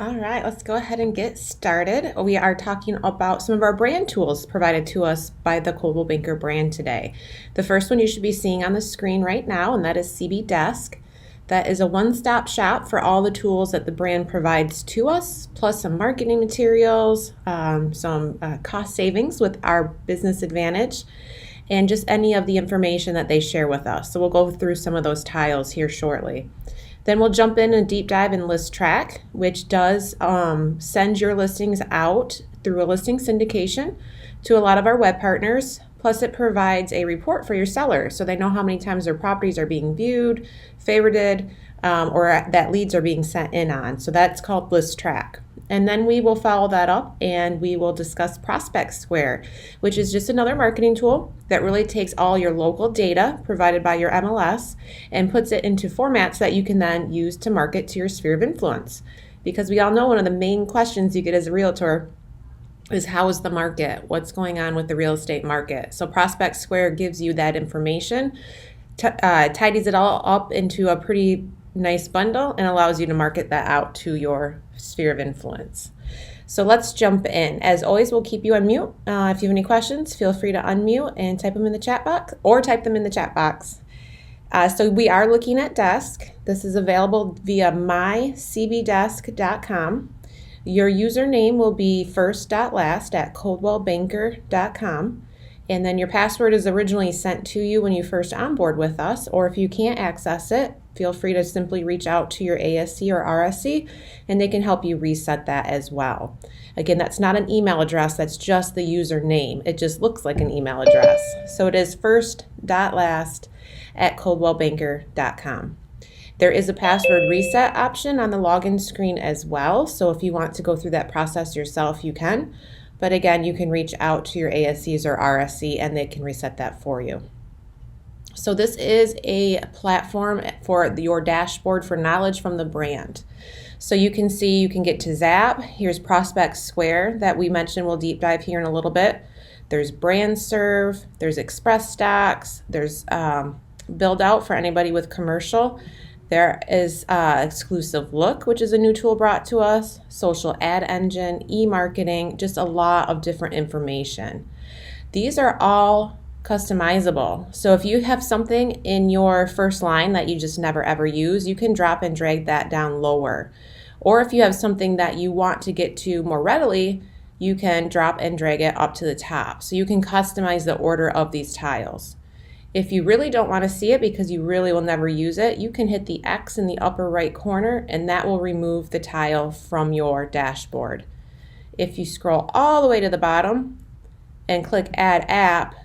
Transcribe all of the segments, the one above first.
All right, let's go ahead and get started. We are talking about some of our brand tools provided to us by the Coldwell Banker brand today. The first one you should be seeing on the screen right now, and that is CBDesk. That is a one-stop shop for all the tools that the brand provides to us, plus some marketing materials, some cost savings with our business advantage, and just any of the information that they share with us. So we'll go through some of those tiles here shortly. Then we'll jump in and deep dive in ListTrac, which does send your listings out through a listing syndication to a lot of our web partners. Plus, it provides a report for your seller so they know how many times their properties are being viewed, favorited, or that leads are being sent in on. So that's called ListTrac. And then we will follow that up and we will discuss Prospect Square, which is just another marketing tool that really takes all your local data provided by your MLS and puts it into formats that you can then use to market to your sphere of influence. Because we all know one of the main questions you get as a realtor is how is the market? What's going on with the real estate market? So Prospect Square gives you that information, tidies it all up into a pretty nice bundle and allows you to market that out to your sphere of influence. So let's jump in. As always, we'll keep you on mute. If you have any questions, feel free to unmute and type them in the chat box or type them in the chat box. So we are looking at desk. This is available via MyCBDesk.com. Your username will be first.last at coldwellbanker.com. And then your password is originally sent to you when you first onboard with us, or if you can't access it, feel free to simply reach out to your ASC or RSC and they can help you reset that as well. Again, that's not an email address, that's just the username. It just looks like an email address. So it is first.last at coldwellbanker.com. There is a password reset option on the login screen as well. So if you want to go through that process yourself, you can. But again, you can reach out to your ASCs or RSC and they can reset that for you. So this is a platform for your dashboard for knowledge from the brand. So you can see, you can get to Zap. Here's Prospect Square that we mentioned. We'll deep dive here in a little bit. There's Brand Serve, there's Express Stocks, there's Build Out for anybody with commercial. There is Exclusive Look, which is a new tool brought to us, Social Ad Engine, e-marketing, just a lot of different information. These are all customizable. So if you have something in your first line that you just never ever use, you can drop and drag that down lower. Or if you have something that you want to get to more readily, you can drop and drag it up to the top. So you can customize the order of these tiles. If you really don't want to see it because you really will never use it, you can hit the X in the upper right corner and that will remove the tile from your dashboard. If you scroll all the way to the bottom and click Add App,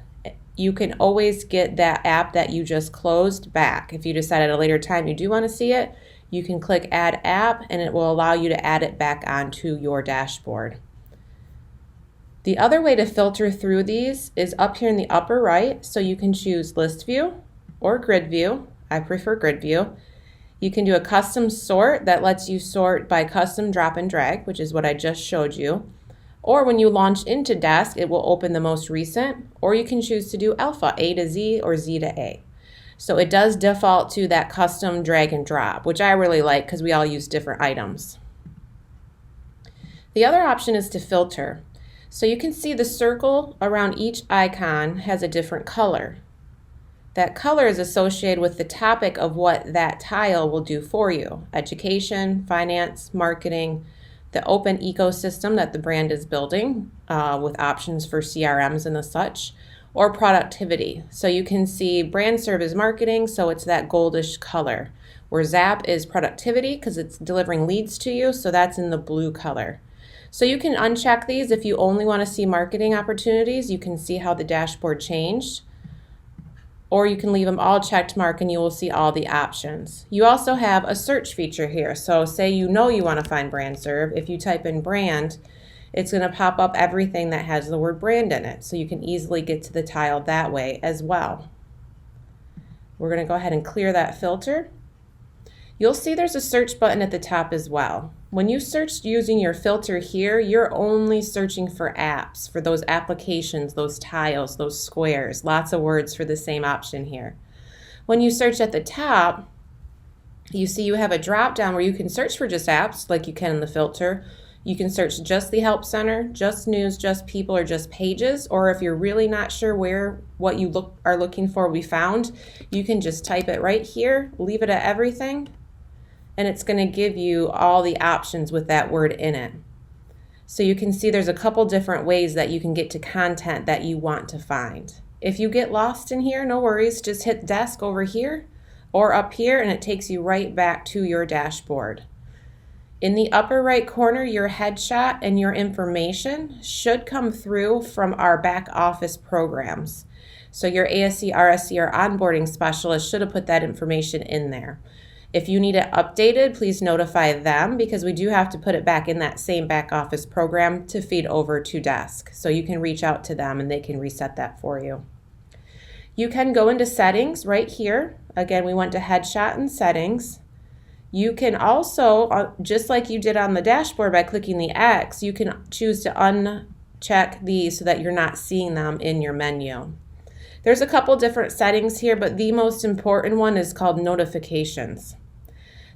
you can always get that app that you just closed back. If you decide at a later time you do want to see it, you can click Add App and it will allow you to add it back onto your dashboard. The other way to filter through these is up here in the upper right, so you can choose List View or Grid View. I prefer Grid View. You can do a custom sort that lets you sort by custom drop and drag, which is what I just showed you. Or when you launch into Desk, it will open the most recent, or you can choose to do Alpha, A to Z or Z to A. So it does default to that custom drag and drop, which I really like because we all use different items. The other option is to filter. So you can see the circle around each icon has a different color. That color is associated with the topic of what that tile will do for you. Education, finance, marketing, the open ecosystem that the brand is building with options for CRMs and the such, or productivity. So you can see Brand Serve is marketing, so it's that goldish color. Where Zap is productivity because it's delivering leads to you, so that's in the blue color. So you can uncheck these if you only want to see marketing opportunities. You can see how the dashboard changed. Or you can leave them all checked mark and you will see all the options. You also have a search feature here. So say you know you want to find Brand Serve. If you type in brand, it's going to pop up everything that has the word brand in it. So you can easily get to the tile that way as well. We're going to go ahead and clear that filter. You'll see there's a search button at the top as well. When you search using your filter here, you're only searching for apps, for those applications, those tiles, those squares, lots of words for the same option here. When you search at the top, You see you have a drop down where you can search for just apps like you can in the filter. You can search just the Help Center, just news, just people, or just pages. Or if you're really not sure what you are looking for we found, you can just type it right here, leave it at everything, and it's going to give you all the options with that word in it. So you can see there's a couple different ways that you can get to content that you want to find. If you get lost in here, no worries, just hit desk over here or up here and it takes you right back to your dashboard. In the upper right corner, your headshot and your information should come through from our back office programs. So your ASC, RSC, or onboarding specialist should have put that information in there. If you need it updated, please notify them because we do have to put it back in that same back office program to feed over to desk. So you can reach out to them and they can reset that for you. You can go into settings right here. Again, we went to headshot and settings. You can also, just like you did on the dashboard by clicking the X, you can choose to uncheck these so that you're not seeing them in your menu. There's a couple different settings here, but the most important one is called notifications.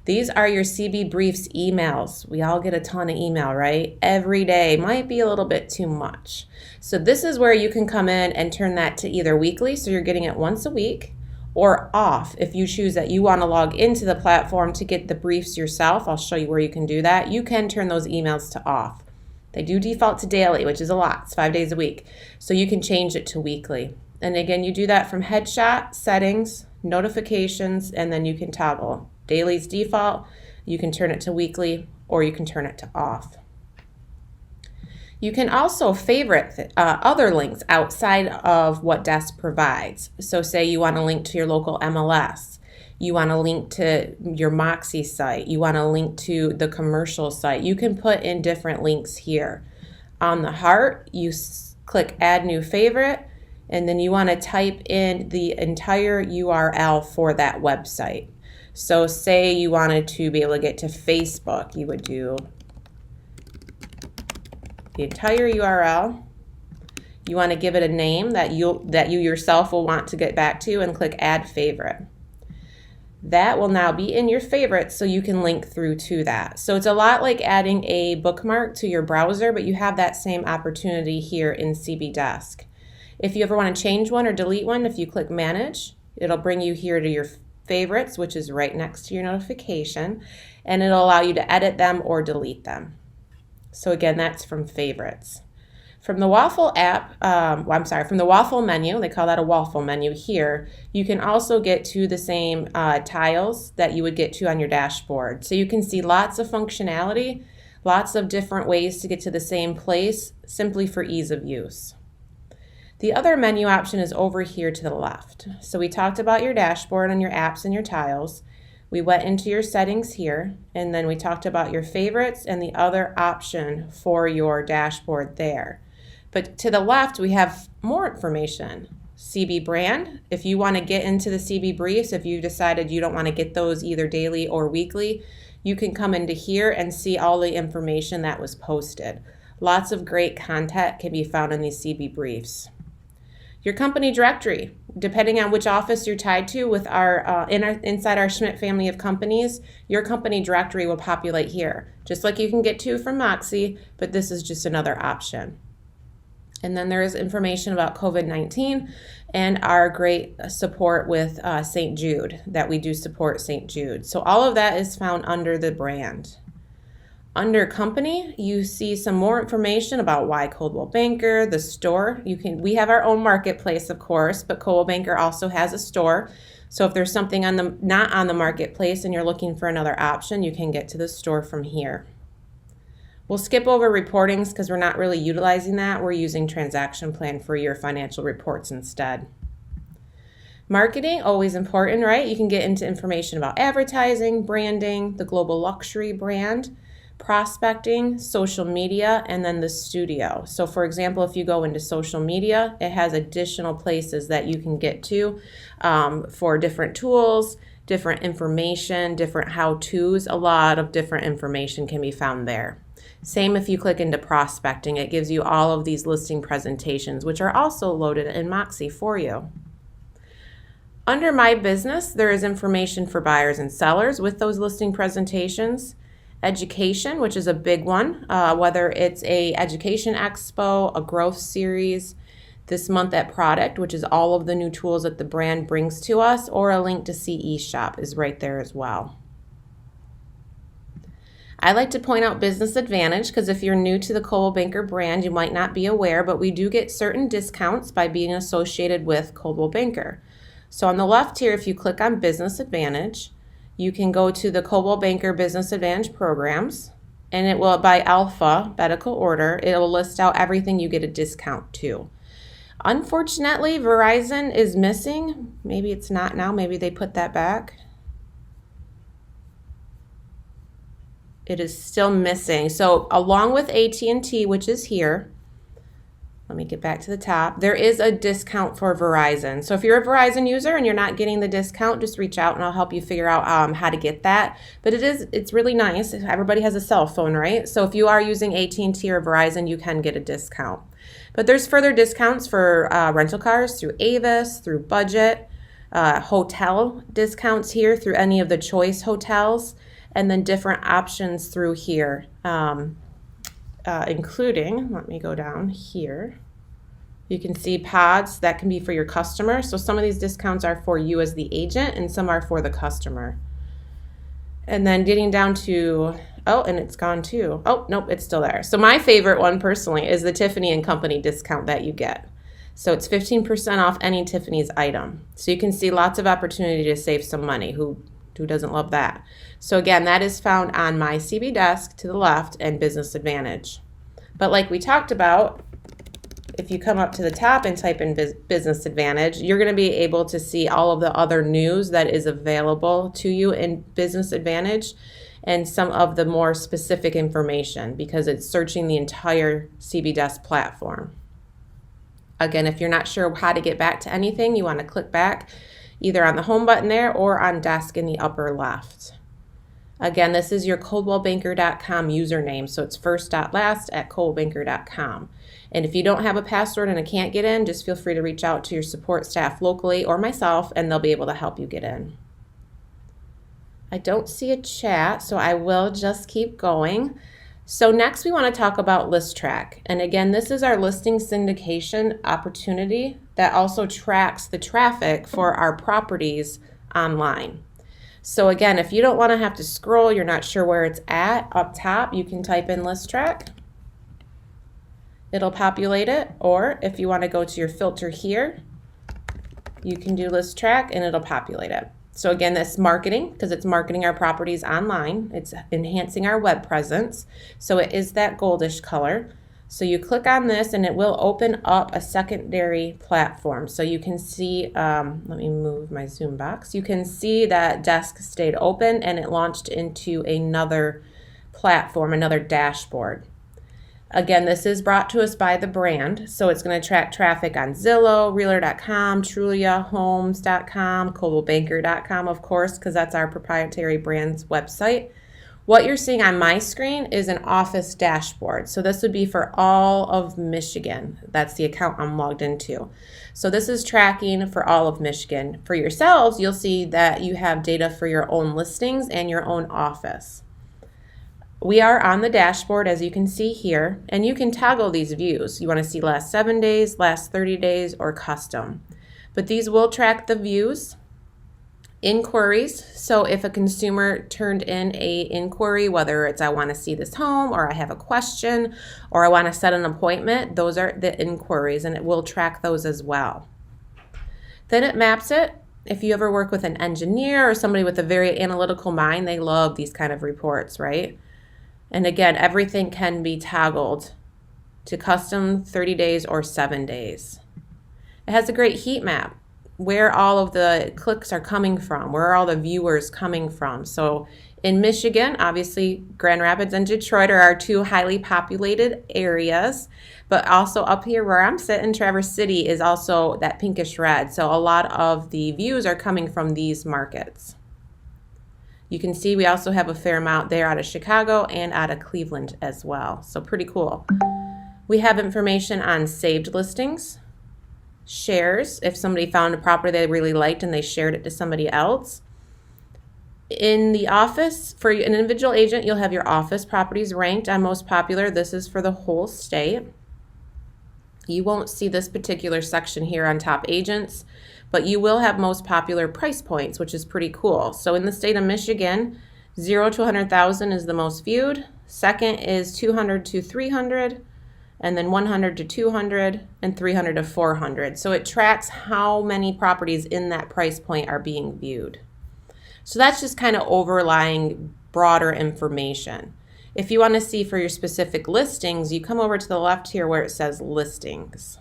These are your CB Briefs emails. We all get a ton of email, right? Every day might be a little bit too much. So this is where you can come in and turn that to either weekly, so you're getting it once a week, or off if you choose that you want to log into the platform to get the briefs yourself. I'll show you where you can do that. You can turn those emails to off. They do default to daily, which is a lot. It's 5 days a week. So you can change it to weekly. And again, you do that from headshot, settings, notifications, and then you can toggle. Daily's default, you can turn it to weekly, or you can turn it to off. You can also favorite other links outside of what Desk provides. So say you want to link to your local MLS, you want to link to your Moxie site, you want to link to the commercial site. You can put in different links here. On the heart, you click Add New Favorite, and then you want to type in the entire URL for that website. So say you wanted to be able to get to Facebook, you would do the entire URL. You want to give it a name that you yourself will want to get back to and click Add Favorite. That will now be in your favorites so you can link through to that. So it's a lot like adding a bookmark to your browser, but you have that same opportunity here in MyCBDesk. If you ever want to change one or delete one, if you click Manage, it'll bring you here to your favorites, which is right next to your notification, and it'll allow you to edit them or delete them. So again, that's from favorites. From the Waffle app, from the Waffle menu, they call that a Waffle menu here, you can also get to the same tiles that you would get to on your dashboard. So you can see lots of functionality, lots of different ways to get to the same place, simply for ease of use. The other menu option is over here to the left. So we talked about your dashboard and your apps and your tiles. We went into your settings here, and then we talked about your favorites and the other option for your dashboard there. But to the left, we have more information. CB brand, if you want to get into the CB briefs, if you decided you don't want to get those either daily or weekly, you can come into here and see all the information that was posted. Lots of great content can be found in these CB briefs. Your company directory, depending on which office you're tied to with inside our Schmidt family of companies, your company directory will populate here, just like you can get to from Moxie, but this is just another option. And then there is information about COVID-19 and our great support with St. Jude, that we do support St. Jude. So all of that is found under the brand. Under company, you see some more information about why Coldwell Banker, the store. We have our own marketplace, of course, but Coldwell Banker also has a store. So if there's something not on the marketplace and you're looking for another option, you can get to the store from here. We'll skip over reportings because we're not really utilizing that. We're using Transaction Plan for your financial reports instead. Marketing, always important, right? You can get into information about advertising, branding, the global luxury brand, prospecting, social media, and then the studio. So for example, if you go into social media, it has additional places that you can get to for different tools, different information, different how-tos. A lot of different information can be found there. Same if you click into prospecting, it gives you all of these listing presentations, which are also loaded in Moxie for you. Under My Business, there is information for buyers and sellers with those listing presentations. Education, which is a big one, whether it's a education expo, a growth series, this month at Product, which is all of the new tools that the brand brings to us, or a link to CE Shop is right there as well. I like to point out Business Advantage because if you're new to the Coldwell Banker brand, you might not be aware, but we do get certain discounts by being associated with Coldwell Banker. So on the left here, if you click on Business Advantage, you can go to the Coldwell Banker Business Advantage programs, and it will, by alphabetical order, it will list out everything you get a discount to. Unfortunately, Verizon is missing. Maybe it's not now. Maybe they put that back. It is still missing. So along with AT&T, which is here, let me get back to the top, there is a discount for Verizon. So if you're a Verizon user and you're not getting the discount, just reach out and I'll help you figure out how to get that. But it's really nice. Everybody has a cell phone, right? So if you are using AT&T or Verizon, you can get a discount. But there's further discounts for rental cars through Avis, through Budget, hotel discounts here through any of the choice hotels, and then different options through here. Including, let me go down here, you can see pods that can be for your customer. So some of these discounts are for you as the agent and some are for the customer. And then getting down to, oh, and it's gone too. Oh, nope, it's still there. So my favorite one personally is the Tiffany & Company discount that you get. So it's 15% off any Tiffany's item. So you can see lots of opportunity to save some money. Who doesn't love that? So again, that is found on MyCBDesk to the left and Business Advantage. But like we talked about, if you come up to the top and type in Business Advantage, you're going to be able to see all of the other news that is available to you in Business Advantage and some of the more specific information because it's searching the entire CBDesk platform. Again, if you're not sure how to get back to anything, you want to click back either on the home button there or on desk in the upper left. Again, this is your coldwellbanker.com username, so it's first.last@coldwellbanker.com. And if you don't have a password and can't get in, just feel free to reach out to your support staff locally or myself, and they'll be able to help you get in. I don't see a chat, so I will just keep going. So next we want to talk about ListTrac. And again, this is our listing syndication opportunity that also tracks the traffic for our properties online. So again, if you don't want to have to scroll, you're not sure where it's at, up top, you can type in ListTrac. It'll populate it, or if you want to go to your filter here, you can do ListTrac and it'll populate it. So again, that's marketing because it's marketing our properties online. It's enhancing our web presence. So it is that goldish color. So you click on this and it will open up a secondary platform. So you can see, let me move my Zoom box. You can see that desk stayed open and it launched into another platform, another dashboard. Again, this is brought to us by the brand, so it's going to track traffic on Zillow, Realtor.com, Trulia, Homes.com, ColdwellBanker.com, of course, because that's our proprietary brand's website. What you're seeing on my screen is an office dashboard. So this would be for all of Michigan. That's the account I'm logged into. So this is tracking for all of Michigan. For yourselves, you'll see that you have data for your own listings and your own office. We are on the dashboard, as you can see here, and you can toggle these views. You want to see last 7 days, last 30 days, or custom. But these will track the views, inquiries. So if a consumer turned in a inquiry, whether it's I want to see this home, or I have a question, or I want to set an appointment, those are the inquiries, and it will track those as well. Then it maps it. If you ever work with an engineer or somebody with a very analytical mind, they love these kind of reports, right? And again, everything can be toggled to custom 30 days or 7 days. It has a great heat map, where all of the clicks are coming from, where are all the viewers coming from. So in Michigan, obviously Grand Rapids and Detroit are our two highly populated areas, but also up here where I'm sitting, Traverse City is also that pinkish red. So a lot of the views are coming from these markets. You can see we also have a fair amount there out of Chicago and out of Cleveland as well. So pretty cool. We have information on saved listings, shares, if somebody found a property they really liked and they shared it to somebody else. In the office, for an individual agent, you'll have your office properties ranked on most popular. This is for the whole state. You won't see this particular section here on top agents, but you will have most popular price points, which is pretty cool. So in the state of Michigan, 0 to 100,000 is the most viewed. Second is 200 to 300, and then 100 to 200, and 300 to 400. So it tracks how many properties in that price point are being viewed. So that's just kind of overlying broader information. If you want to see for your specific listings, you come over to the left here where it says listings.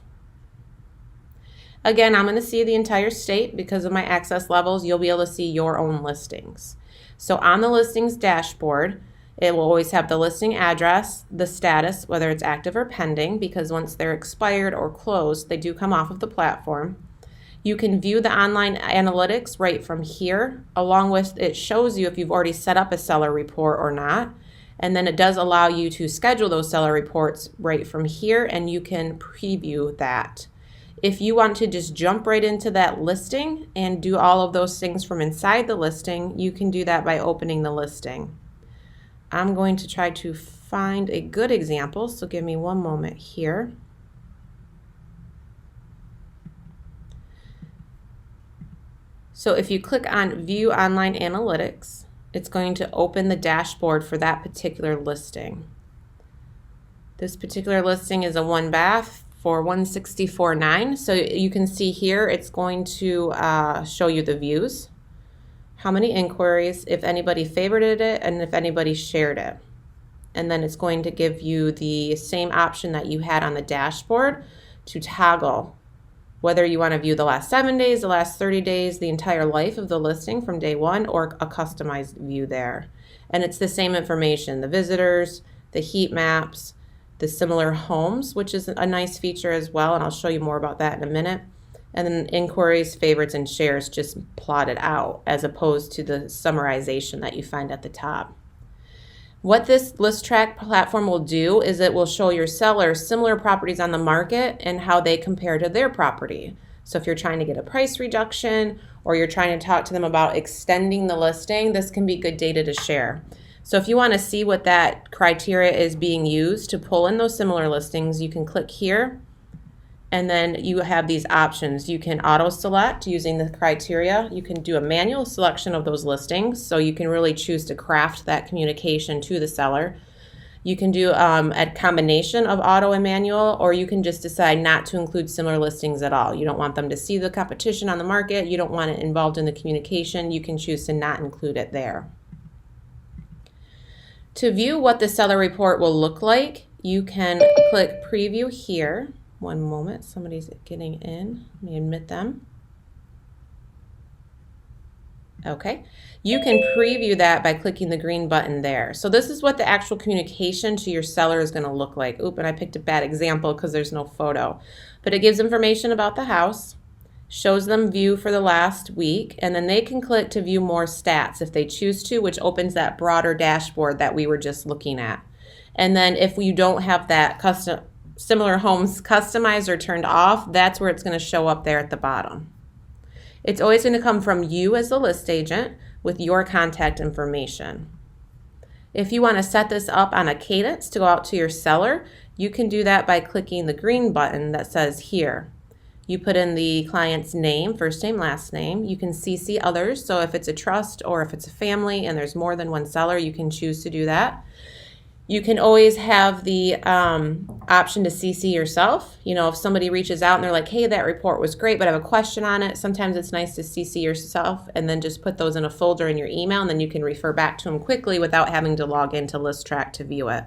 Again, I'm going to see the entire state because of my access levels. You'll be able to see your own listings. So on the listings dashboard, it will always have the listing address, the status, whether it's active or pending, because once they're expired or closed, they do come off of the platform. You can view the online analytics right from here, along with it shows you if you've already set up a seller report or not. And then it does allow you to schedule those seller reports right from here, and you can preview that. If you want to just jump right into that listing and do all of those things from inside the listing, you can do that by opening the listing. I'm going to try to find a good example, so give me one moment here. So if you click on View Online Analytics, it's going to open the dashboard for that particular listing. This particular listing is a 1-bath for $164,900. So you can see here it's going to show you the views, how many inquiries, if anybody favorited it, and if anybody shared it. And then it's going to give you the same option that you had on the dashboard to toggle whether you want to view the last 7 days, the last 30 days, the entire life of the listing from day one, or a customized view there. And it's the same information, the visitors, the heat maps, the similar homes, which is a nice feature as well, and I'll show you more about that in a minute. And then inquiries, favorites, and shares just plotted out as opposed to the summarization that you find at the top. What this ListTrac platform will do is it will show your sellers similar properties on the market and how they compare to their property. So if you're trying to get a price reduction or you're trying to talk to them about extending the listing, this can be good data to share. So if you want to see what that criteria is being used to pull in those similar listings, you can click here. And then you have these options. You can auto select using the criteria. You can do a manual selection of those listings, so you can really choose to craft that communication to the seller. You can do a combination of auto and manual, or you can just decide not to include similar listings at all. You don't want them to see the competition on the market. You don't want it involved in the communication. You can choose to not include it there. To view what the seller report will look like, you can click preview here. One moment, somebody's getting in. Let me admit them. Okay, you can preview that by clicking the green button there. So this is what the actual communication to your seller is going to look like. Oop, and I picked a bad example because there's no photo. But it gives information about the house, shows them view for the last week, and then they can click to view more stats if they choose to, which opens that broader dashboard that we were just looking at. And then if you don't have that similar homes customized or turned off, that's where it's going to show up there at the bottom. It's always going to come from you as the list agent with your contact information. If you want to set this up on a cadence to go out to your seller, you can do that by clicking the green button that says here. You put in the client's name, first name, last name. You can CC others, so if it's a trust or if it's a family and there's more than one seller, you can choose to do that. You can always have the option to CC yourself. You know, if somebody reaches out and they're like, hey, that report was great, but I have a question on it. Sometimes it's nice to CC yourself and then just put those in a folder in your email, and then you can refer back to them quickly without having to log into ListTrac to view it.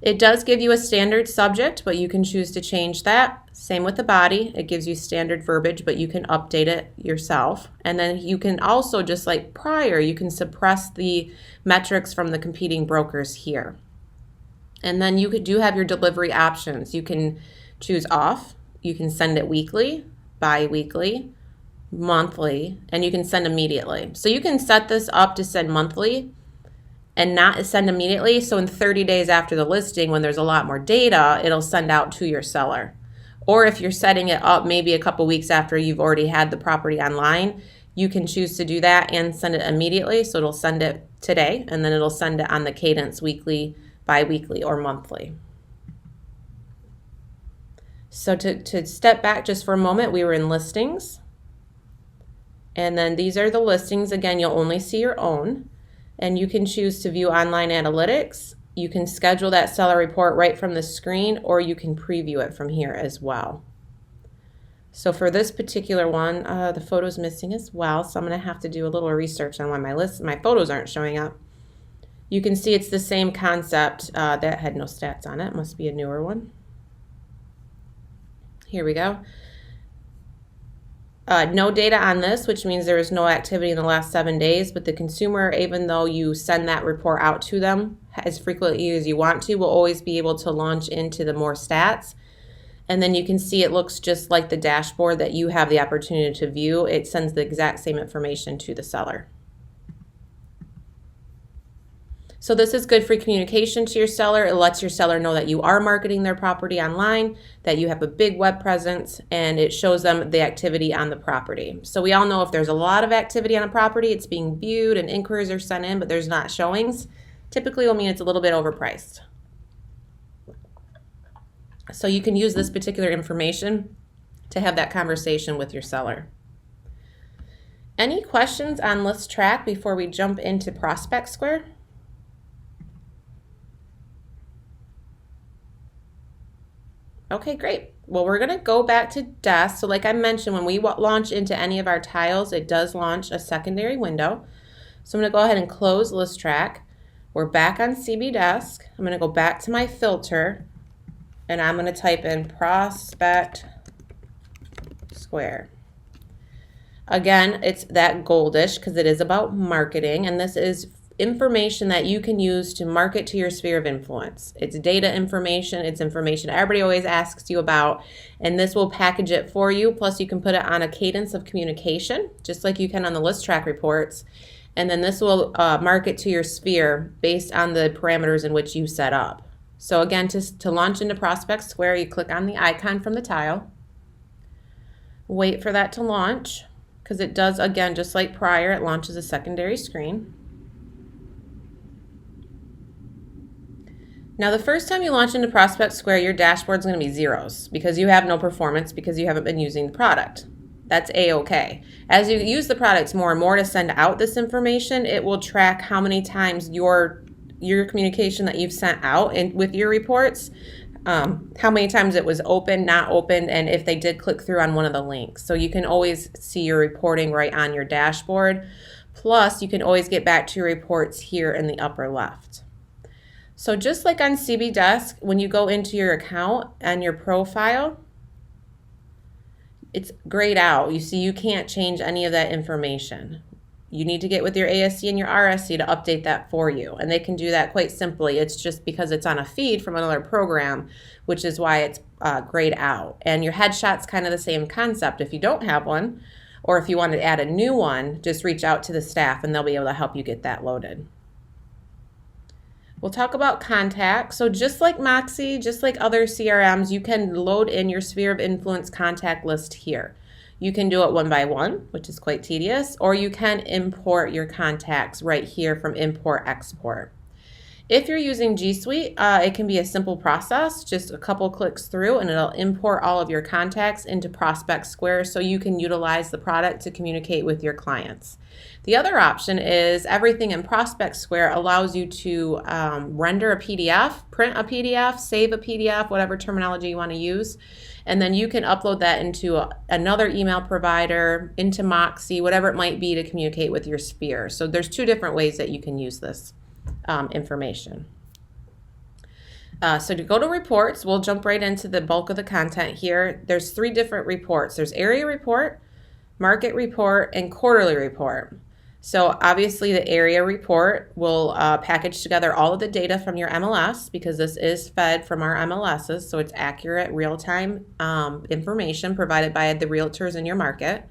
It does give you a standard subject, but you can choose to change that. Same with the body. It gives you standard verbiage, but you can update it yourself. And then you can also, just like prior, you can suppress the metrics from the competing brokers here. And then you do have your delivery options. You can choose off. You can send it weekly, bi-weekly, monthly, and you can send immediately. So you can set this up to send monthly and not send immediately. So in 30 days after the listing, when there's a lot more data, it'll send out to your seller. Or if you're setting it up maybe a couple weeks after you've already had the property online, you can choose to do that and send it immediately. So it'll send it today, and then it'll send it on the cadence weekly, bi-weekly, or monthly. So to step back just for a moment, we were in listings. And then these are the listings. Again, you'll only see your own. And you can choose to view online analytics. You can schedule that seller report right from the screen, or you can preview it from here as well. So for this particular one, the photo's missing as well, so I'm going to have to do a little research on why my photos aren't showing up. You can see it's the same concept. That had no stats on it. Must be a newer one. Here we go. No data on this, which means there is no activity in the last 7 days, but the consumer, even though you send that report out to them as frequently as you want to, will always be able to launch into the more stats. And then you can see it looks just like the dashboard that you have the opportunity to view. It sends the exact same information to the seller. So this is good for communication to your seller. It lets your seller know that you are marketing their property online, that you have a big web presence, and it shows them the activity on the property. So we all know if there's a lot of activity on a property, it's being viewed and inquiries are sent in, but there's not showings. Typically will mean it's a little bit overpriced. So you can use this particular information to have that conversation with your seller. Any questions on ListTrac before we jump into Prospect Square? Okay, great. Well, we're going to go back to Desk. So like I mentioned, when we launch into any of our tiles, it does launch a secondary window. So I'm going to go ahead and close ListTrac. We're back on MyCBDesk. I'm going to go back to my filter, and I'm going to type in Prospect Square. Again, it's that goldish because it is about marketing, and this is information that you can use to market to your sphere of influence. It's data information. It's information everybody always asks you about, and this will package it for you. Plus, you can put it on a cadence of communication, just like you can on the ListTrac reports, and then this will market to your sphere based on the parameters in which you set up. So again, to launch into Prospect Square, you click on the icon from the tile, wait for that to launch, because it does, again, just like prior, it launches a secondary screen. Now, the first time you launch into Prospect Square, your dashboard is going to be zeros because you have no performance because you haven't been using the product. That's A-okay. As you use the product more and more to send out this information, it will track how many times your communication that you've sent out and with your reports, how many times it was open, not open, and if they did click through on one of the links. So you can always see your reporting right on your dashboard. Plus, you can always get back to your reports here in the upper left. So just like on MyCBDesk, when you go into your account and your profile, it's grayed out. You see, you can't change any of that information. You need to get with your ASC and your RSC to update that for you. And they can do that quite simply. It's just because it's on a feed from another program, which is why it's grayed out. And your headshot's kind of the same concept. If you don't have one, or if you want to add a new one, just reach out to the staff and they'll be able to help you get that loaded. We'll talk about contacts. So just like Moxie, just like other CRMs, you can load in your sphere of influence contact list here. You can do it one by one, which is quite tedious, or you can import your contacts right here from import export. If you're using G Suite, it can be a simple process, just a couple clicks through and it'll import all of your contacts into Prospect Square so you can utilize the product to communicate with your clients. The other option is everything in Prospect Square allows you to render a PDF, print a PDF, save a PDF, whatever terminology you want to use, and then you can upload that into another email provider, into Moxie, whatever it might be to communicate with your sphere. So there's two different ways that you can use this information. So to go to reports, we'll jump right into the bulk of the content here. There's three different reports. There's area report, market report, and quarterly report. So obviously the area report will package together all of the data from your MLS because this is fed from our MLSs, so it's accurate real-time information provided by the realtors in your market.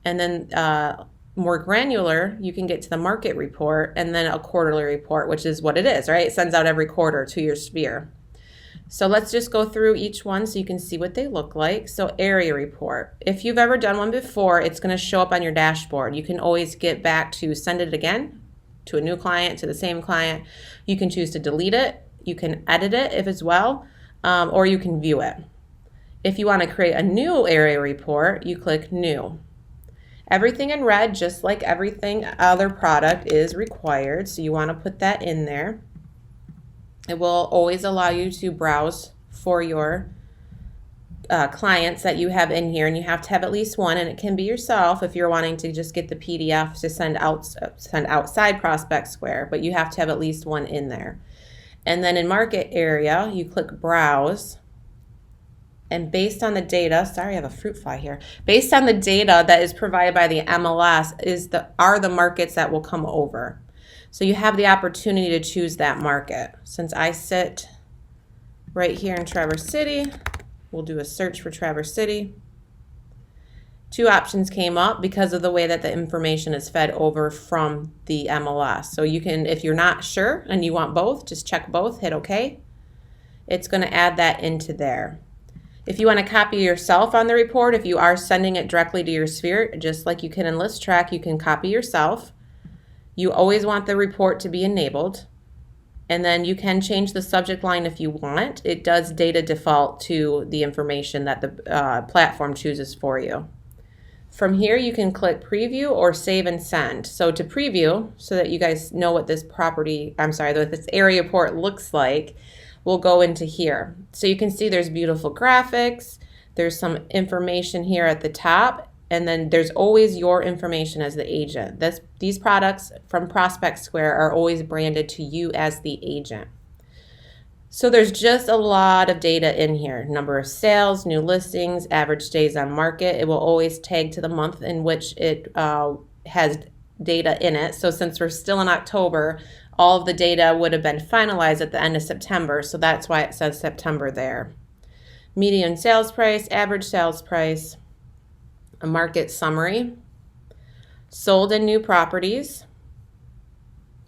And then more granular, you can get to the market report and then a quarterly report, which is what it is, right? It sends out every quarter to your sphere. So let's just go through each one so you can see what they look like. So area report. If you've ever done one before, it's going to show up on your dashboard. You can always get back to send it again to a new client, to the same client. You can choose to delete it. You can edit it if as well, or you can view it. If you want to create a new area report, you click New. Everything in red, just like everything other product, is required, so you want to put that in there. It will always allow you to browse for your clients that you have in here, and you have to have at least one, and it can be yourself if you're wanting to just get the PDF to send outside Prospect Square, but you have to have at least one in there. And then in market area, you click Browse. And based on the data, sorry, I have a fruit fly here. Based on the data that is provided by the MLS are the markets that will come over. So you have the opportunity to choose that market. Since I sit right here in Traverse City, we'll do a search for Traverse City. Two options came up because of the way that the information is fed over from the MLS. So you can, if you're not sure and you want both, just check both, hit OK. It's going to add that into there. If you want to copy yourself on the report, if you are sending it directly to your sphere, just like you can in ListTrac, you can copy yourself. You always want the report to be enabled. And then you can change the subject line if you want. It does data default to the information that the platform chooses for you. From here, you can click Preview or Save and Send. So to preview, so that you guys know what this what this area report looks like, we'll go into here. So you can see there's beautiful graphics, there's some information here at the top, and then there's always your information as the agent. These products from Prospect Square are always branded to you as the agent. So there's just a lot of data in here. Number of sales, new listings, average days on market. It will always tag to the month in which it has data in it. So since we're still in October, all of the data would have been finalized at the end of September, so that's why it says September there. Median sales price, average sales price, a market summary, sold and new properties,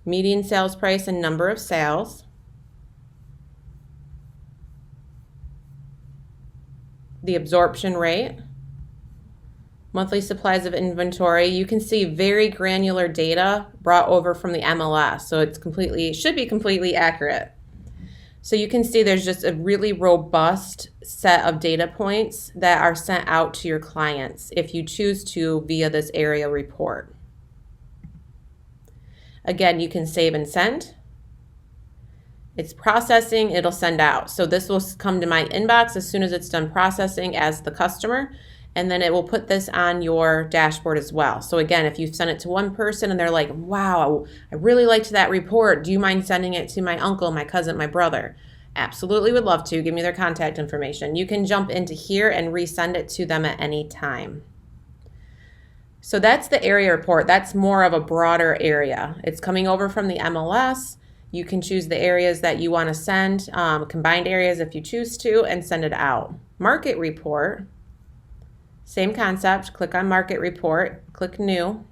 median sales price and number of sales, the absorption rate, monthly supplies of inventory. You can see very granular data brought over from the MLS, so it should be completely accurate. So you can see there's just a really robust set of data points that are sent out to your clients if you choose to via this area report. Again, you can save and send. It's processing, it'll send out. So this will come to my inbox as soon as it's done processing as the customer, and then it will put this on your dashboard as well. So again, if you send it to one person and they're like, wow, I really liked that report, do you mind sending it to my uncle, my cousin, my brother? Absolutely would love to. Give me their contact information. You can jump into here and resend it to them at any time. So that's the area report. That's more of a broader area. It's coming over from the MLS. You can choose the areas that you want to send, combined areas if you choose to, and send it out. Market report. Same concept, click on Market Report, click New.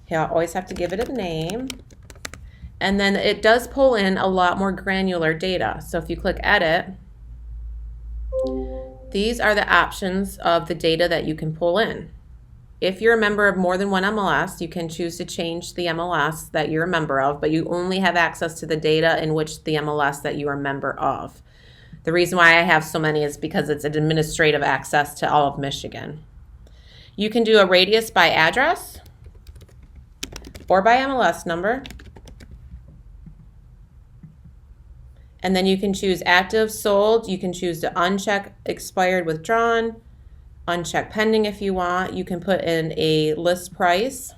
You'll always have to give it a name. And then it does pull in a lot more granular data. So if you click Edit, these are the options of the data that you can pull in. If you're a member of more than one MLS, you can choose to change the MLS that you're a member of, but you only have access to the data in which the MLS that you are a member of. The reason why I have so many is because it's an administrative access to all of Michigan. You can do a radius by address or by MLS number. And then you can choose active, sold. You can choose to uncheck expired, withdrawn, uncheck pending if you want. You can put in a list price.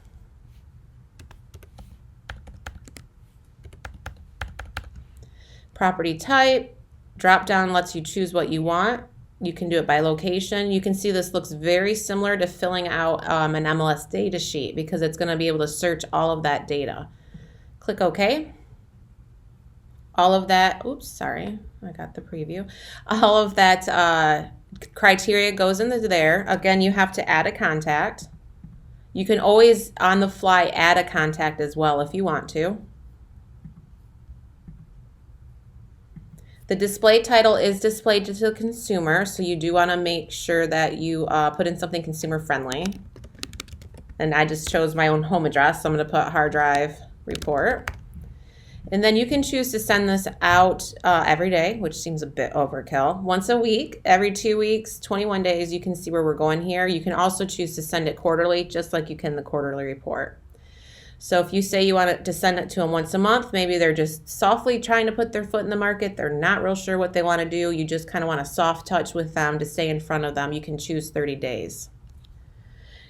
Property type. Drop down lets you choose what you want. You can do it by location. You can see this looks very similar to filling out an MLS data sheet because it's going to be able to search all of that data. Click OK. All of that, oops, sorry, I got the preview. All of that criteria goes into there. Again, you have to add a contact. You can always on the fly add a contact as well if you want to. The display title is displayed to the consumer, so you do want to make sure that you put in something consumer friendly. And I just chose my own home address, so I'm going to put hard drive report. And then you can choose to send this out every day, which seems a bit overkill. Once a week, every 2 weeks, 21 days, you can see where we're going here. You can also choose to send it quarterly, just like you can the quarterly report. So if you say you want to send it to them once a month, maybe they're just softly trying to put their foot in the market. They're not real sure what they want to do. You just kind of want a soft touch with them to stay in front of them. You can choose 30 days.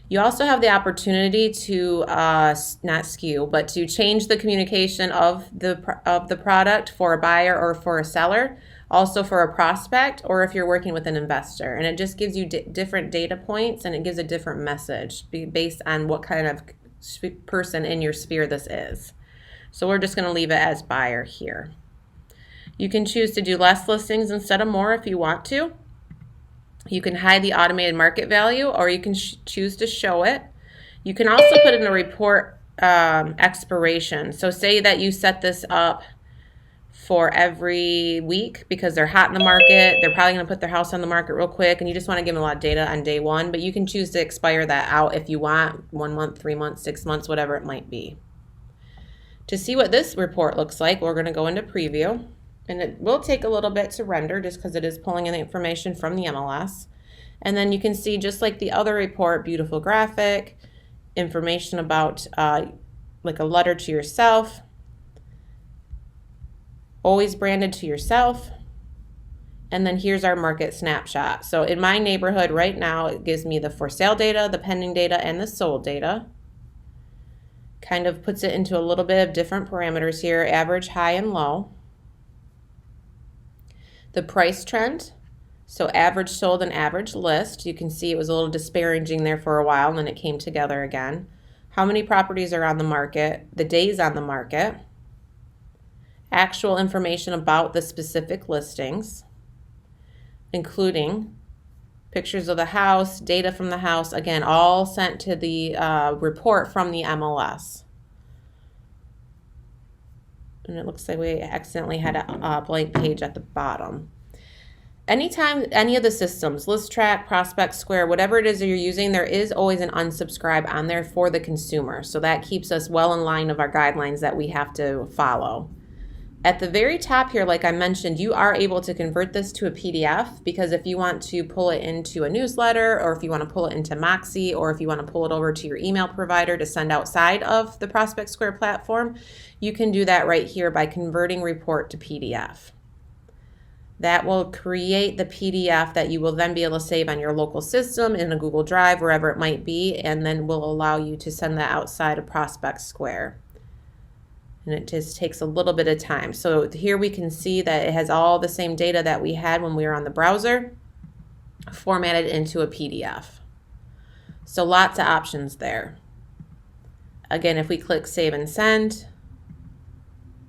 You also have the opportunity to not skew, but to change the communication of the product for a buyer or for a seller, also for a prospect, or if you're working with an investor. And it just gives you different data points, and it gives a different message based on what kind of person in your sphere this is. So we're just going to leave it as buyer here. You can choose to do less listings instead of more if you want to. You can hide the automated market value, or you can choose to show it. You can also put in a report expiration. So say that you set this up for every week because they're hot in the market. They're probably going to put their house on the market real quick, and you just want to give them a lot of data on day one. But you can choose to expire that out if you want, 1 month, 3 months, 6 months, whatever it might be. To see what this report looks like, we're going to go into preview. And it will take a little bit to render just because it is pulling in the information from the MLS. And then you can see, just like the other report, beautiful graphic, information about like a letter to yourself, always branded to yourself. And then here's our market snapshot. So in my neighborhood right now, it gives me the for sale data, the pending data, and the sold data. Kind of puts it into a little bit of different parameters here, average, high, and low. The price trend, so average sold and average list. You can see it was a little disparaging there for a while, and then it came together again. How many properties are on the market, the days on the market, actual information about the specific listings, including pictures of the house, data from the house, again, all sent to the report from the MLS. And it looks like we accidentally had a blank page at the bottom. Anytime any of the systems, ListTrac, Prospect Square, whatever it is that you're using, there is always an unsubscribe on there for the consumer. So that keeps us well in line of our guidelines that we have to follow. At the very top here, like I mentioned, you are able to convert this to a PDF, because if you want to pull it into a newsletter, or if you want to pull it into Moxie, or if you want to pull it over to your email provider to send outside of the Prospect Square platform, you can do that right here by converting report to PDF. That will create the PDF that you will then be able to save on your local system, in a Google Drive, wherever it might be, and then will allow you to send that outside of Prospect Square. And it just takes a little bit of time. So here we can see that it has all the same data that we had when we were on the browser, formatted into a PDF. So lots of options there. Again, if we click Save and Send,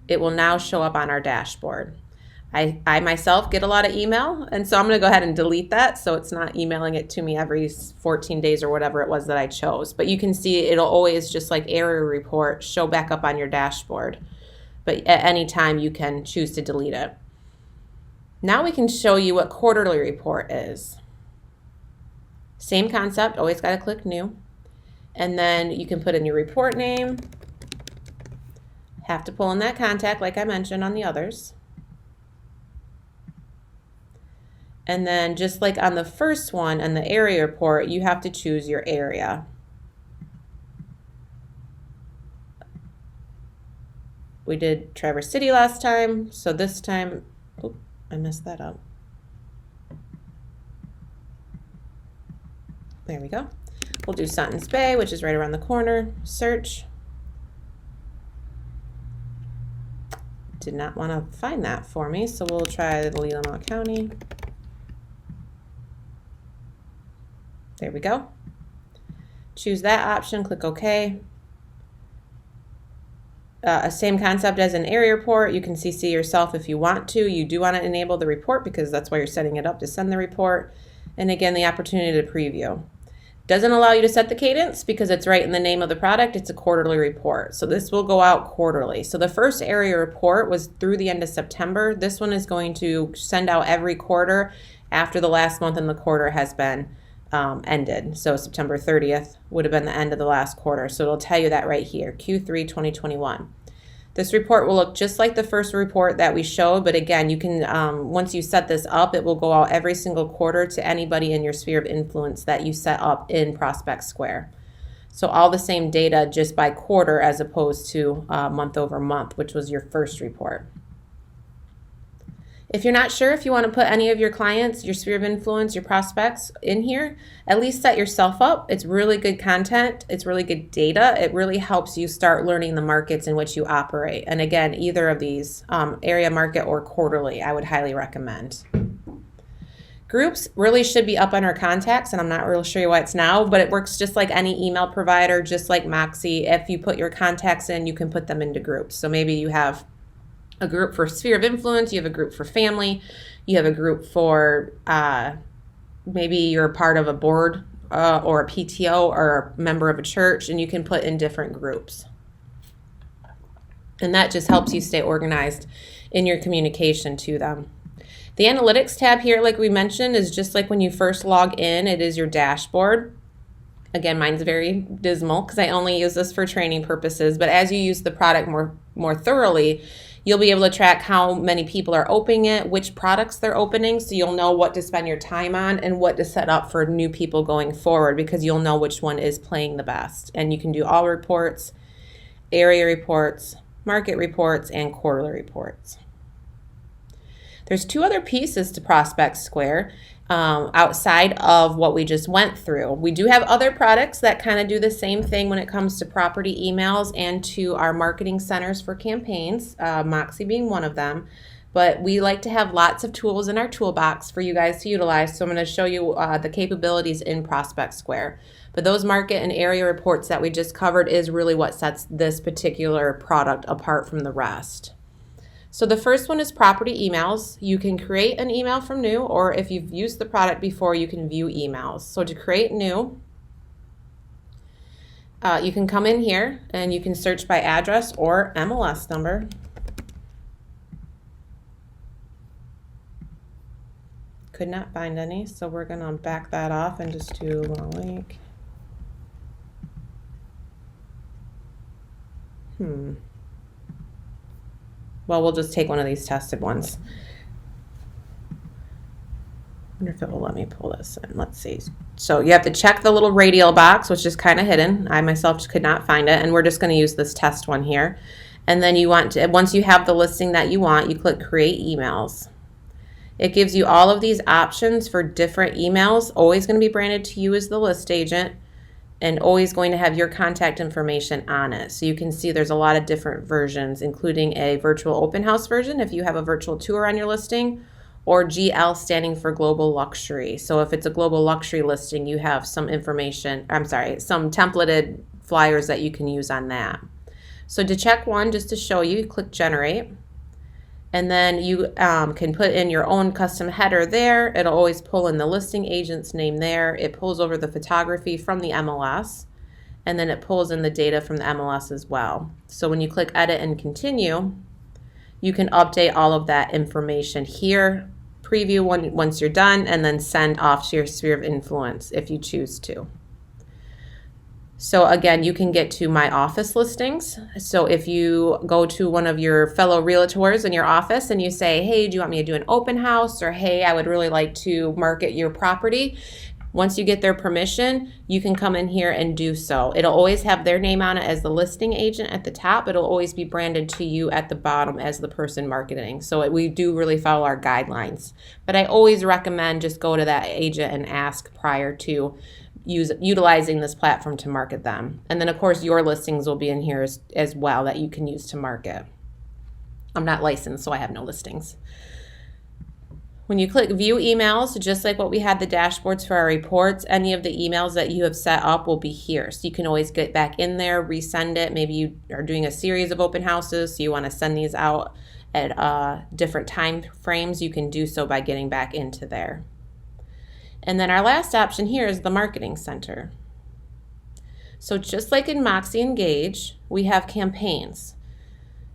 it will now show up on our dashboard. I myself get a lot of email, and so I'm going to go ahead and delete that so it's not emailing it to me every 14 days or whatever it was that I chose. But you can see it'll always, just like area report, show back up on your dashboard. But at any time you can choose to delete it. Now we can show you what quarterly report is. Same concept, always got to click New. And then you can put in your report name. Have to pull in that contact like I mentioned on the others. And then just like on the first one and the area report, you have to choose your area. We did Traverse City last time, so this time, oh, I messed that up. There we go. We'll do Sutton's Bay, which is right around the corner. Search. Did not want to find that for me, so we'll try the Leelanau County. There we go. Choose that option, click OK. Same concept as an area report. You can CC yourself if you want to. You do want to enable the report because that's why you're setting it up to send the report. And again, the opportunity to preview. Doesn't allow you to set the cadence because it's right in the name of the product. It's a quarterly report. So this will go out quarterly. So the first area report was through the end of September. This one is going to send out every quarter after the last month in the quarter has been ended. So September 30th would have been the end of the last quarter. So it'll tell you that right here, Q3 2021. This report will look just like the first report that we showed, but again, you can, once you set this up, it will go out every single quarter to anybody in your sphere of influence that you set up in Prospect Square. So all the same data just by quarter as opposed to month over month, which was your first report. If you're not sure if you want to put any of your clients, your sphere of influence, your prospects in here, at least set yourself up. It's really good content. It's really good data. It really helps you start learning the markets in which you operate. And again, either of these, area market or quarterly, I would highly recommend. Groups really should be up on our contacts, and I'm not really sure why it's now, but it works just like any email provider, just like Moxie. If you put your contacts in, you can put them into groups. So maybe you have a group for sphere of influence, you have a group for family, you have a group for maybe you're a part of a board or a PTO or a member of a church, and you can put in different groups. And that just helps you stay organized in your communication to them. The analytics tab here, like we mentioned, is just like when you first log in, it is your dashboard. Again, mine's very dismal because I only use this for training purposes, but as you use the product more thoroughly, you'll be able to track how many people are opening it, which products they're opening, so you'll know what to spend your time on and what to set up for new people going forward because you'll know which one is playing the best. And you can do all reports, area reports, market reports, and quarterly reports. There's two other pieces to Prospect Square outside of what we just went through. We do have other products that kind of do the same thing when it comes to property emails and to our marketing centers for campaigns, Moxie being one of them. But we like to have lots of tools in our toolbox for you guys to utilize. So I'm going to show you the capabilities in Prospect Square. But those market and area reports that we just covered is really what sets this particular product apart from the rest. So the first one is property emails. You can create an email from new, or if you've used the product before, you can view emails. So to create new, you can come in here and you can search by address or MLS number. Could not find any, so we're going to back that off and just do link. Well, we'll just take one of these tested ones. I wonder if it will let me pull this in. Let's see. So you have to check the little radial box, which is kind of hidden. I myself could not find it, and we're just going to use this test one here. And then you want to, once you have the listing that you want, you click Create Emails. It gives you all of these options for different emails, always going to be branded to you as the list agent, and always going to have your contact information on it. So you can see there's a lot of different versions, including a virtual open house version if you have a virtual tour on your listing, or GL standing for global luxury. So if it's a global luxury listing, you have some information, some templated flyers that you can use on that. So to check one, just to show you, click Generate. And then you can put in your own custom header there. It'll always pull in the listing agent's name there. It pulls over the photography from the MLS, and then it pulls in the data from the MLS as well. So when you click Edit and Continue, you can update all of that information here, preview once you're done, and then send off to your sphere of influence if you choose to. So again, you can get to My Office listings. So if you go to one of your fellow realtors in your office and you say, hey, do you want me to do an open house? Or hey, I would really like to market your property. Once you get their permission, you can come in here and do so. It'll always have their name on it as the listing agent at the top. It'll always be branded to you at the bottom as the person marketing. So we do really follow our guidelines. But I always recommend just go to that agent and ask prior to utilizing this platform to market them. And then of course your listings will be in here as well that you can use to market. I'm not licensed, so I have no listings. When you click View Emails, just like what we had the dashboards for our reports, any of the emails that you have set up will be here. So you can always get back in there, resend it. Maybe you are doing a series of open houses, so you want to send these out at different time frames. You can do so by getting back into there. And then our last option here is the Marketing Center. So just like in Moxie Engage, we have campaigns.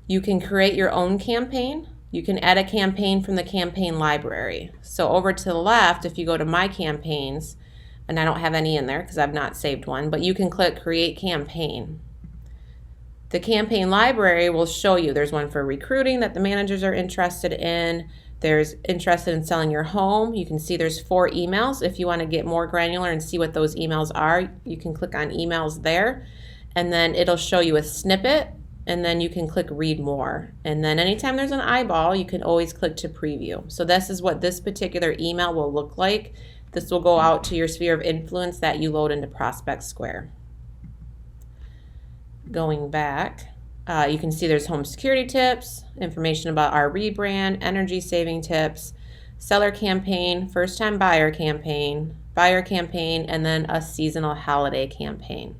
You can create your own campaign. You can add a campaign from the campaign library. So over to the left, if you go to My Campaigns, and I don't have any in there because I've not saved one, but you can click Create Campaign. The campaign library will show you there's one for recruiting that the managers are interested in. There's interested in selling your home. You can see there's 4 emails. If you want to get more granular and see what those emails are, you can click on emails there, and then it'll show you a snippet, and then you can click read more. And then anytime there's an eyeball, you can always click to preview. So this is what this particular email will look like. This will go out to your sphere of influence that you load into Prospect Square. Going back, you can see there's home security tips, information about our rebrand, energy saving tips, seller campaign, first time buyer campaign, and then a seasonal holiday campaign.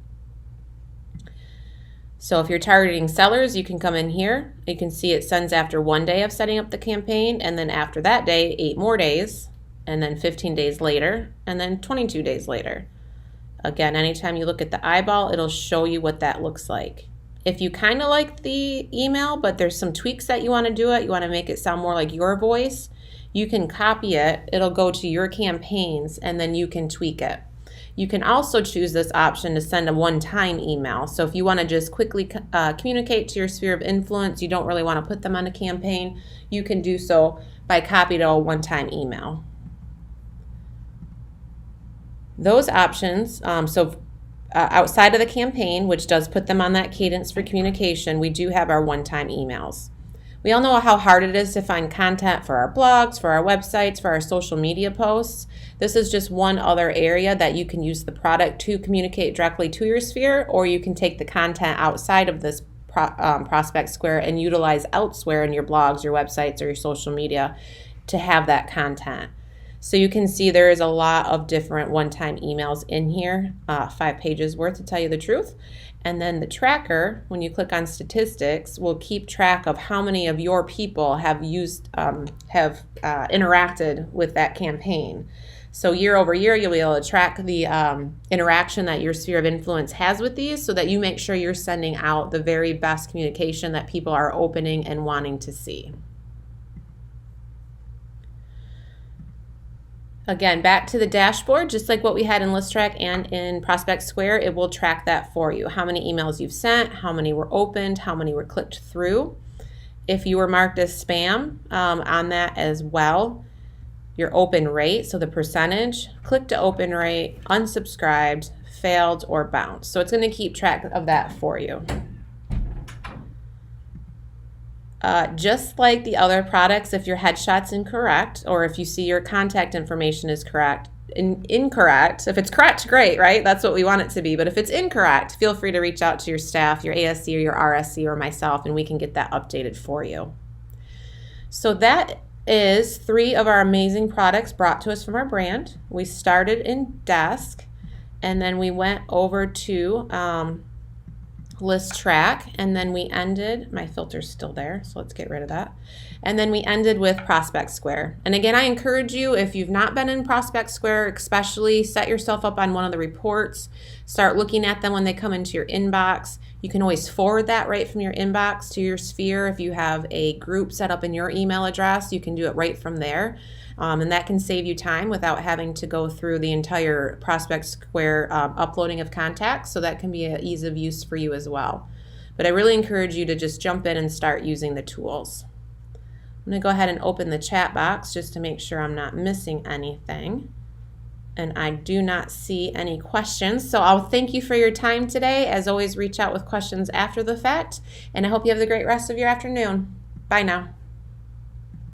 So if you're targeting sellers, you can come in here. You can see it sends after 1 day of setting up the campaign, and then after that day, 8 more days, and then 15 days later, and then 22 days later. Again, anytime you look at the eyeball, it'll show you what that looks like. If you kind of like the email, but there's some tweaks that you want to do it, you want to make it sound more like your voice, you can copy it. It'll go to your campaigns, and then you can tweak it. You can also choose this option to send a one-time email. So if you want to just quickly communicate to your sphere of influence, you don't really want to put them on a campaign, you can do so by copying a one-time email. Those options, outside of the campaign, which does put them on that cadence for communication, we do have our one-time emails. We all know how hard it is to find content for our blogs, for our websites, for our social media posts. This is just one other area that you can use the product to communicate directly to your sphere, or you can take the content outside of this Prospect Square and utilize elsewhere in your blogs, your websites, or your social media to have that content. So you can see there is a lot of different one-time emails in here, 5 pages worth to tell you the truth. And then the tracker, when you click on statistics, will keep track of how many of your people have interacted with that campaign. So year over year, you'll be able to track the interaction that your sphere of influence has with these, so that you make sure you're sending out the very best communication that people are opening and wanting to see. Again, back to the dashboard, just like what we had in ListTrac and in Prospect Square, it will track that for you. How many emails you've sent, how many were opened, how many were clicked through. If you were marked as spam on that as well, your open rate, so the percentage, click to open rate, unsubscribed, failed, or bounced. So it's going to keep track of that for you. Just like the other products, if your headshot's incorrect, or if you see your contact information is incorrect, if it's correct, great, right? That's what we want it to be. But if it's incorrect, feel free to reach out to your staff, your ASC or your RSC or myself, and we can get that updated for you. So that is 3 of our amazing products brought to us from our brand. We started in Desk, and then we went over to ListTrac, and then we ended, my filter's still there, so let's get rid of that. And then we ended with Prospect Square. And again, I encourage you, if you've not been in Prospect Square, especially set yourself up on one of the reports, start looking at them when they come into your inbox. You can always forward that right from your inbox to your sphere. If you have a group set up in your email address, you can do it right from there. And that can save you time without having to go through the entire Prospect Square uploading of contacts. So that can be an ease of use for you as well. But I really encourage you to just jump in and start using the tools. I'm going to go ahead and open the chat box just to make sure I'm not missing anything. And I do not see any questions. So I'll thank you for your time today. As always, reach out with questions after the fact. And I hope you have the great rest of your afternoon. Bye now.